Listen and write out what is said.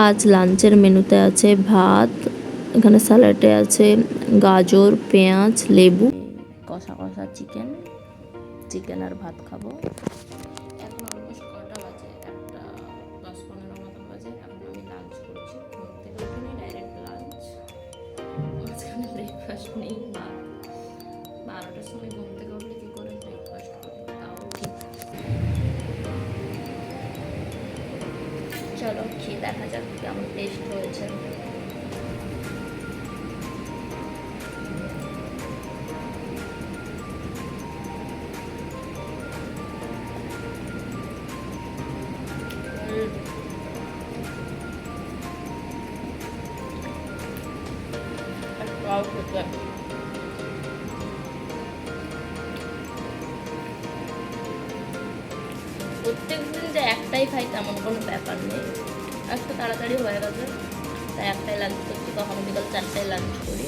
আজ লাঞ্চের মেনুতে আছে ভাত, এখানে স্যালাডে আছে গাজর, পেঁয়াজ, লেবু, কষা কষা চিকেন। চিকেন আর ভাত খাবো। এখন অলমোস্ট কটা বাজে, 1:10-15 মতন বাজে। এখন আমি লাঞ্চ করছি, ঘুম থেকে উঠিনি, ডাইরেক্ট লাঞ্চ। মাঝখানে ব্রেকফাস্ট নেই। 12টার সময় ঘুম থেকে উঠলে কী করে ব্রেকফাস্ট করবো, তাও ঠিক। চলো খেয়ে দেখা যাক কেমন টেস্ট হয়েছে। প্রত্যেক দিন যে একটাই খাই তেমন কোনো ব্যাপার নেই, আজকে তাড়াতাড়ি হয়ে গেছে তাই একটাই লাঞ্চ করছি। কখনো বিকাল 4টায় লাঞ্চ করি।